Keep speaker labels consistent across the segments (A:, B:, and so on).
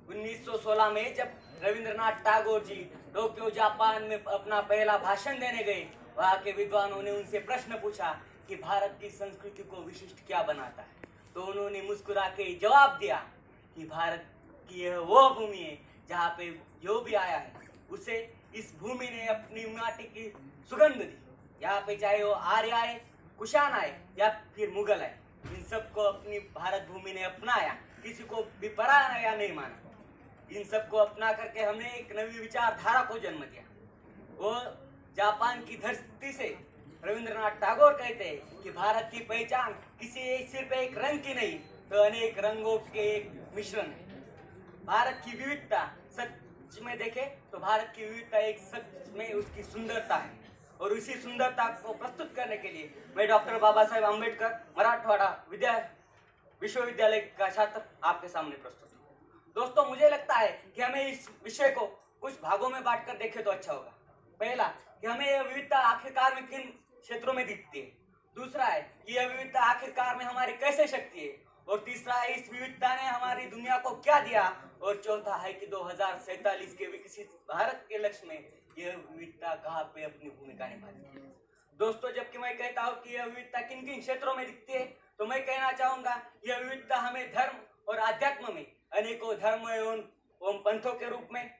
A: 1916 में जब Rabindranath Tagore ji Tokyo Japan में अपना पहला भाषण देने गए, वहाँ के विद्वानों ने उनसे प्रश्न पूछा कि भारत की संस्कृति को विशिष्ट क्या बनाता है। तो उन्होंने मुस्कुरा के जवाब दिया कि भारत की यह वो भूमि है जहाँ पे जो भी आया है उसे इस भूमि ने अपनी माटी की सुगंध दी। यहाँ पे चाहे वो आर्य आए, कुषाण आए या फिर मुगल आए, इन सबको अपनी भारत भूमि ने अपनाया, किसी को भी पराया नहीं माना। इन सबको अपना करके हमने एक नई विचारधारा को जन्म दिया। वो जापान की धरती से रविंद्रनाथ टैगोर कहते हैं कि भारत की पहचान किसी सिर्फ एक रंग की नहीं, तो अनेक रंगों के एक मिश्रण है। भारत की विविधता सच में देखे तो भारत की विविधता एक सच में उसकी सुंदरता है, और उसी सुंदरता को प्रस्तुत करने के लिए मैं डॉक्टर बाबा साहेब अम्बेडकर मराठवाड़ा विश्वविद्यालय का छात्र आपके सामने प्रस्तुत हूँ। दोस्तों, मुझे लगता है कि हमें इस विषय को कुछ भागों में बांटकर देखें तो अच्छा होगा। पहला, कि हमें यह विविधता आखिरकार में किन क्षेत्रों में दिखती है। दूसरा है कि यह विविधता आखिरकार में हमारी कैसे शक्ति है। और तीसरा है, इस विविधता ने हमारी दुनिया को क्या दिया। और चौथा है कि 2047 के विकसित भारत के लक्ष्य में यह विविधता कहाँ पे अपनी भूमिका निभाती है। दोस्तों, जबकि मैं कहता हूँ कि यह विविधता किन किन क्षेत्रों में दिखती है, तो मैं कहना चाहूंगा यह विविधता हमें धर्म और अध्यात्म में अनेकों धर्म एवं पंथों के रूप में,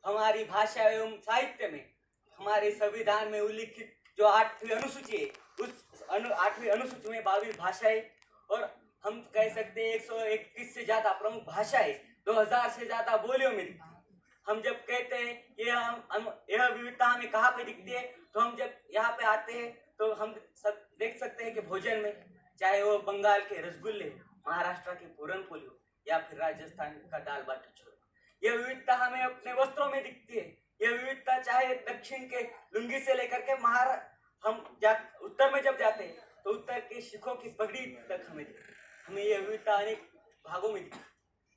A: हमारी भाषा एवं साहित्य में, हमारे संविधान में उल्लिखित जो 8वीं अनुसूची है, उस 8वीं अनुसूची में 22 भाषाएं, और हम कह सकते हैं 121 से ज्यादा प्रमुख भाषाएं, 2000 से ज्यादा बोलियों में दिखती है। हम जब कहते हैं कि यह विविधता हमें कहाँ पे दिखती है, तो हम जब यहाँ पे आते हैं तो हम सब देख सकते हैं कि भोजन में, चाहे वो बंगाल के रसगुल्ले, महाराष्ट्र की पूरनपोली हो या फिर राजस्थान का दाल बाटी चूरमा, यह विविधता हमें अपने वस्त्रों में दिखती है। यह विविधता चाहे दक्षिण के लुंगी से लेकर के उत्तर में जब जाते हैं तो उत्तर के सिखों की पगड़ी तक हमें यह विविधता अनेक भागों में दिखती है।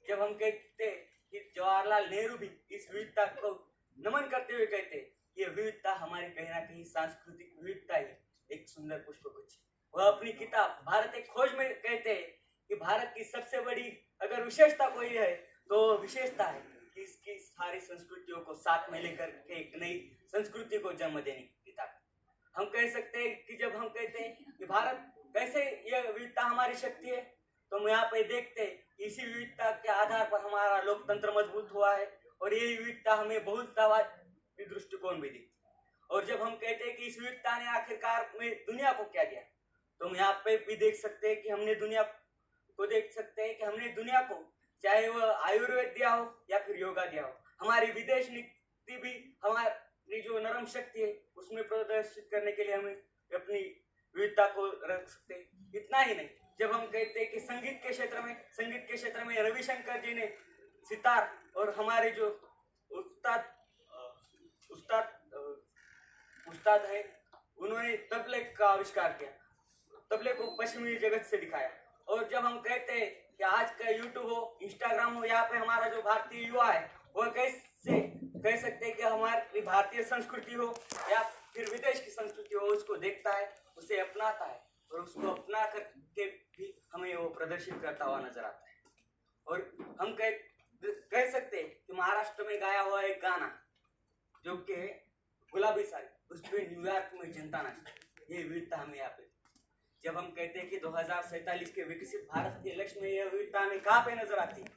A: जब हम कहते हैं कि जवाहरलाल नेहरू भी इस विविधता को नमन करते हुए कहते हैं, यह विविधता हमारी कहीं ना कहीं सांस्कृतिक विविधता ही एक सुंदर पुष्पगुच्छ। वह अपनी किताब भारत एक खोज में कहते हैं कि भारत की सबसे बड़ी अगर विशेषता कोई है तो विशेषता है कि इसकी सारी संस्कृतियों को साथ में लेकर के एक नई संस्कृति को जन्म देने की किताब। हम कह सकते हैं कि जब हम कहते हैं कि भारत कैसे यह विविधता हमारी शक्ति है, तो हम यहाँ पे देखते हैं कि इसी विविधता के आधार पर हमारा लोकतंत्र मजबूत हुआ है, और यही विविधता हमें बहुलतावादी दृष्टिकोण भी देती है। और जब हम कहते हैं कि इस विविधता ने आखिरकार में दुनिया को क्या दिया, तो हम यहाँ पे भी देख सकते हैं कि हमने दुनिया को चाहे वह आयुर्वेद दिया हो या फिर योगा दिया हो, हमारी विदेश नीति भी हमारी जो नरम शक्ति है उसमें प्रदर्शित करने के लिए हमें अपनी विविधता को रख सकते हैं। इतना ही नहीं, जब हम कहते हैं कि संगीत के क्षेत्र में रविशंकर जी ने सितार, और हमारे जो उस्ताद है, उन्होंने तबले का आविष्कार किया, तबले को पश्चिमी जगत से दिखाया। और जब हम कहते हैं कि आज का यूट्यूब हो, इंस्टाग्राम हो, यहाँ पे हमारा जो भारतीय युवा है वह कैसे कह सकते हैं कि हमारी भारतीय संस्कृति हो या फिर विदेश की संस्कृति हो, उसको देखता है, उसे अपनाता है, और उसको अपना करके भी हमें वो प्रदर्शित करता हुआ नजर आता है। और हम कह सकते हैं कि महाराष्ट्र में गाया हुआ एक गाना जो कि गुलाबी साड़ी, उस पर न्यूयॉर्क में जनता नाचती, ये विविधता हमें यहाँ पे। जब हम कहते हैं कि 2047 के विकसित भारत के लक्ष्य में यह विविधता हमें कहाँ पे नजर आती है,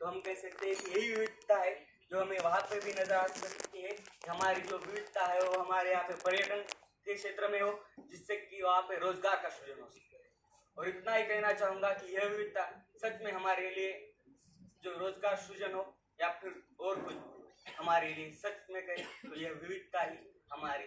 A: तो हम कह सकते हैं कि यही विविधता है जो हमें वहाँ पे भी नजर आ सकती है। हमारी जो विविधता है वो हमारे यहाँ पे पर्यटन के क्षेत्र में हो, जिससे कि वहाँ पे रोजगार का सृजन हो सके। और इतना ही कहना चाहूंगा कि यह विविधता सच में हमारे लिए जो रोजगार सृजन हो या फिर और कुछ हमारे लिए सच में कहें तो यह विविधता ही हमारी